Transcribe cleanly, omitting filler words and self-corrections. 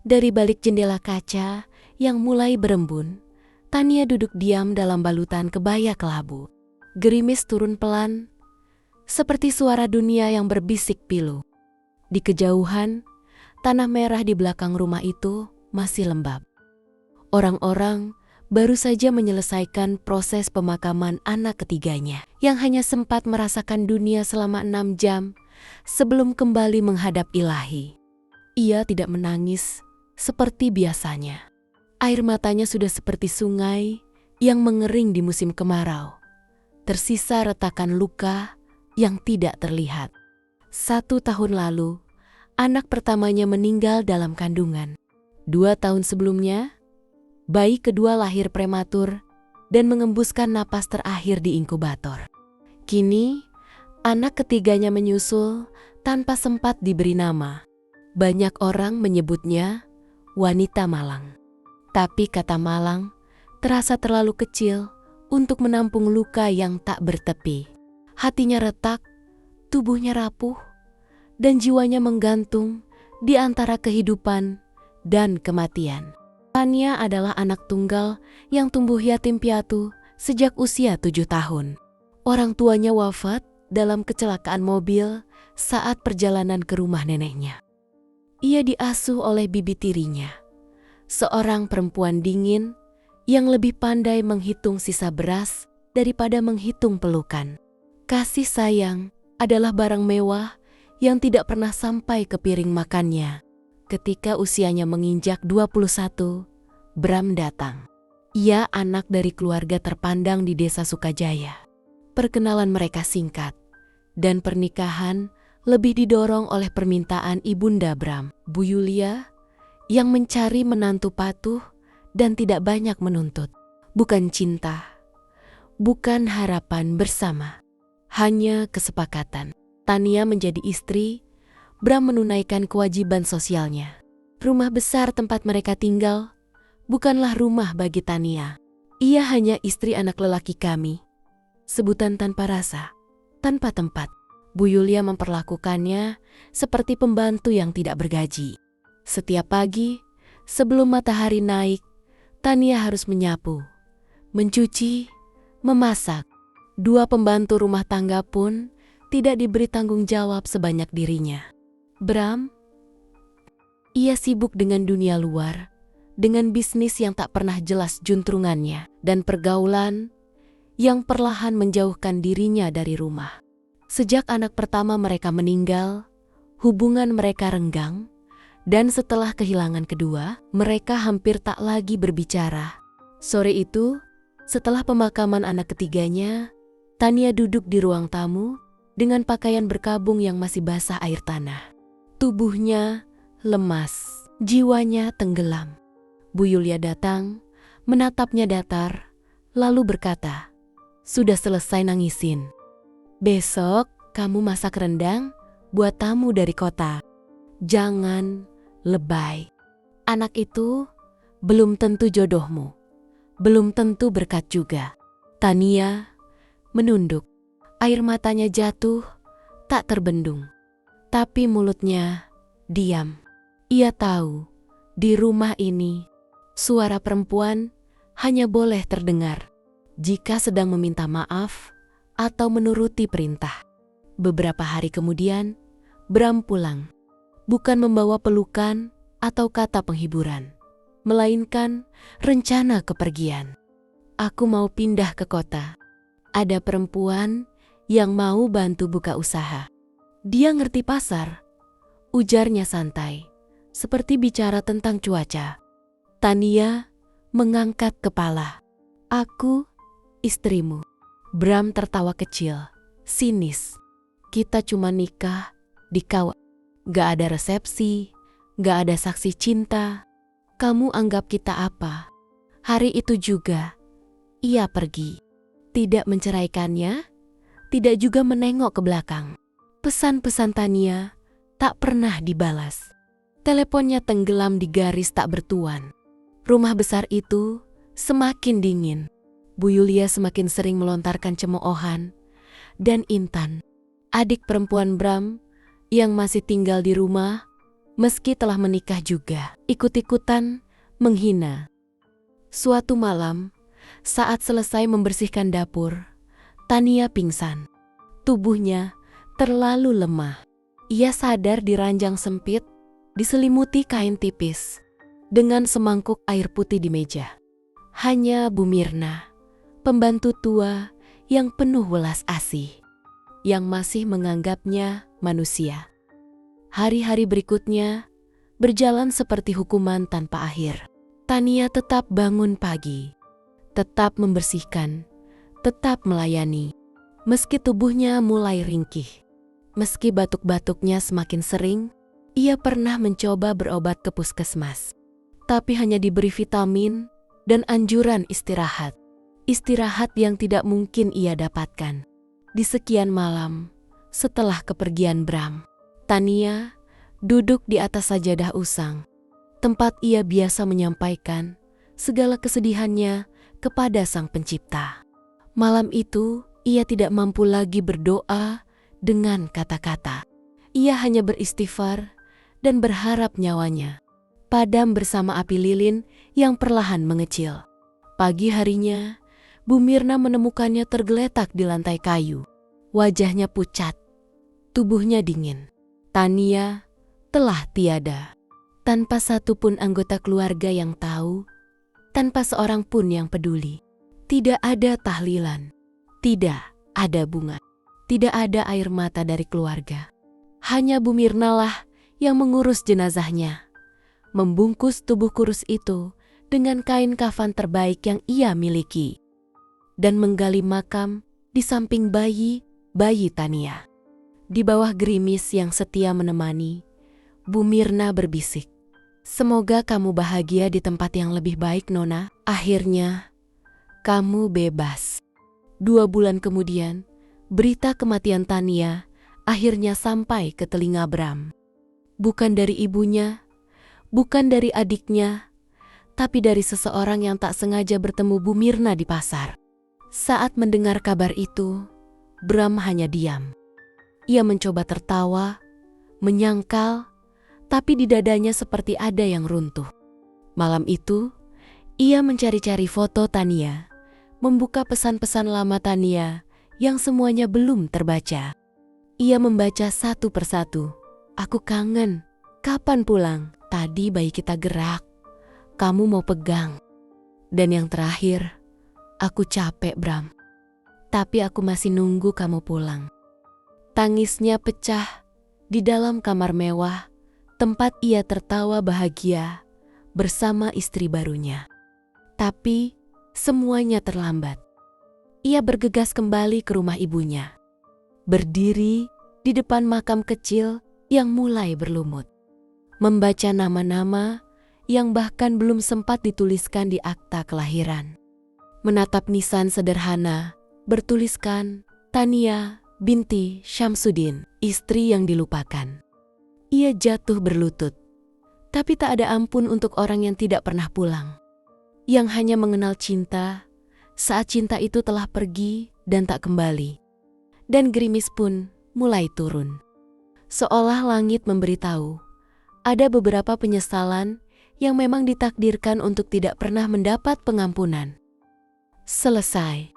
Dari balik jendela kaca yang mulai berembun, Tania duduk diam dalam balutan kebaya kelabu. Gerimis turun pelan, seperti suara dunia yang berbisik pilu. Di kejauhan, tanah merah di belakang rumah itu masih lembab. Orang-orang baru saja menyelesaikan proses pemakaman anak ketiganya yang hanya sempat merasakan dunia selama 6 jam sebelum kembali menghadap Ilahi. Ia tidak menangis seperti biasanya. Air matanya sudah seperti sungai yang mengering di musim kemarau. Tersisa retakan luka yang tidak terlihat. 1 tahun lalu, anak pertamanya meninggal dalam kandungan. 2 tahun sebelumnya, bayi kedua lahir prematur dan mengembuskan napas terakhir di inkubator. Kini, anak ketiganya menyusul tanpa sempat diberi nama. Banyak orang menyebutnya wanita malang. Tapi kata malang terasa terlalu kecil untuk menampung luka yang tak bertepi. Hatinya retak, tubuhnya rapuh, dan jiwanya menggantung di antara kehidupan dan kematian. Tania adalah anak tunggal yang tumbuh yatim piatu sejak usia 7 tahun. Orang tuanya wafat dalam kecelakaan mobil saat perjalanan ke rumah neneknya. Ia diasuh oleh bibi tirinya, seorang perempuan dingin yang lebih pandai menghitung sisa beras daripada menghitung pelukan. Kasih sayang adalah barang mewah yang tidak pernah sampai ke piring makannya. Ketika usianya menginjak 21, Bram datang. Ia anak dari keluarga terpandang di desa Sukajaya. Perkenalan mereka singkat, dan pernikahan lebih didorong oleh permintaan ibunda Bram, Bu Yulia, yang mencari menantu patuh dan tidak banyak menuntut. Bukan cinta, bukan harapan bersama, hanya kesepakatan. Tania menjadi istri, Bram menunaikan kewajiban sosialnya. Rumah besar tempat mereka tinggal bukanlah rumah bagi Tania. Ia hanya istri anak lelaki kami. Sebutan tanpa rasa, tanpa tempat. Bu Yulia memperlakukannya seperti pembantu yang tidak bergaji. Setiap pagi, sebelum matahari naik, Tania harus menyapu, mencuci, memasak. 2 pembantu rumah tangga pun tidak diberi tanggung jawab sebanyak dirinya. Bram, ia sibuk dengan dunia luar, dengan bisnis yang tak pernah jelas juntrungannya, dan pergaulan yang perlahan menjauhkan dirinya dari rumah. Sejak anak pertama mereka meninggal, hubungan mereka renggang, dan setelah kehilangan kedua, mereka hampir tak lagi berbicara. Sore itu, setelah pemakaman anak ketiganya, Tania duduk di ruang tamu dengan pakaian berkabung yang masih basah air tanah. Tubuhnya lemas, jiwanya tenggelam. Bu Yulia datang, menatapnya datar, lalu berkata, "Sudah selesai nangisin. Besok kamu masak rendang buat tamu dari kota. Jangan lebay. Anak itu belum tentu jodohmu, belum tentu berkat juga." Tania menunduk. Air matanya jatuh, tak terbendung. Tapi mulutnya diam. Ia tahu, di rumah ini, suara perempuan hanya boleh terdengar jika sedang meminta maaf atau menuruti perintah. Beberapa hari kemudian, Bram pulang. Bukan membawa pelukan atau kata penghiburan, melainkan rencana kepergian. "Aku mau pindah ke kota. Ada perempuan yang mau bantu buka usaha. Dia ngerti pasar," ujarnya santai, seperti bicara tentang cuaca. Tania mengangkat kepala. "Aku istrimu." Bram tertawa kecil, sinis. "Kita cuma nikah di KUA. Gak ada resepsi, gak ada saksi cinta. Kamu anggap kita apa?" Hari itu juga, ia pergi. Tidak menceraikannya, tidak juga menengok ke belakang. Pesan-pesan Tania tak pernah dibalas. Teleponnya tenggelam di garis tak bertuan. Rumah besar itu semakin dingin. Bu Yulia semakin sering melontarkan cemoohan. Dan Intan, adik perempuan Bram yang masih tinggal di rumah, Meski telah menikah juga, ikut-ikutan menghina. Suatu malam, saat selesai membersihkan dapur, Tania pingsan. Tubuhnya terlalu lemah. Ia sadar di ranjang sempit, diselimuti kain tipis, dengan semangkuk air putih di meja. Hanya Bu Mirna, pembantu tua yang penuh welas asih, yang masih menganggapnya manusia. Hari-hari berikutnya berjalan seperti hukuman tanpa akhir. Tania tetap bangun pagi, tetap membersihkan, tetap melayani. Meski tubuhnya mulai ringkih, meski batuk-batuknya semakin sering, ia pernah mencoba berobat ke puskesmas. Tapi hanya diberi vitamin dan anjuran istirahat. Istirahat yang tidak mungkin ia dapatkan. Di sekian malam, setelah kepergian Bram, Tania duduk di atas sajadah usang, tempat ia biasa menyampaikan segala kesedihannya kepada Sang Pencipta. Malam itu, ia tidak mampu lagi berdoa dengan kata-kata. Ia hanya beristighfar dan berharap nyawanya padam bersama api lilin yang perlahan mengecil. Pagi harinya, Bu Mirna menemukannya tergeletak di lantai kayu. Wajahnya pucat, tubuhnya dingin. Tania telah tiada. Tanpa satu pun anggota keluarga yang tahu, tanpa seorang pun yang peduli. Tidak ada tahlilan, tidak ada bunga, tidak ada air mata dari keluarga. Hanya Bu Mirna lah yang mengurus jenazahnya, membungkus tubuh kurus itu dengan kain kafan terbaik yang ia miliki, dan menggali makam di samping bayi Tania. Di bawah gerimis yang setia menemani, Bu Mirna berbisik, "Semoga kamu bahagia di tempat yang lebih baik, Nona. Akhirnya, kamu bebas." 2 bulan kemudian, berita kematian Tania akhirnya sampai ke telinga Bram. Bukan dari ibunya, bukan dari adiknya, tapi dari seseorang yang tak sengaja bertemu Bu Mirna di pasar. Saat mendengar kabar itu, Bram hanya diam. Ia mencoba tertawa, menyangkal, tapi di dadanya seperti ada yang runtuh. Malam itu, ia mencari-cari foto Tania, membuka pesan-pesan lama Tania yang semuanya belum terbaca. Ia membaca satu persatu. "Aku kangen. Kapan pulang? Tadi bayi kita gerak. Kamu mau pegang." Dan yang terakhir, "Aku capek, Bram. Tapi aku masih nunggu kamu pulang." Tangisnya pecah di dalam kamar mewah, tempat ia tertawa bahagia bersama istri barunya. Tapi semuanya terlambat. Ia bergegas kembali ke rumah ibunya, berdiri di depan makam kecil yang mulai berlumut, membaca nama-nama yang bahkan belum sempat dituliskan di akta kelahiran. Menatap nisan sederhana bertuliskan Tania binti Syamsuddin, istri yang dilupakan. Ia jatuh berlutut, tapi tak ada ampun untuk orang yang tidak pernah pulang, yang hanya mengenal cinta saat cinta itu telah pergi dan tak kembali. Dan gerimis pun mulai turun, seolah langit memberitahu ada beberapa penyesalan yang memang ditakdirkan untuk tidak pernah mendapat pengampunan. Selesai.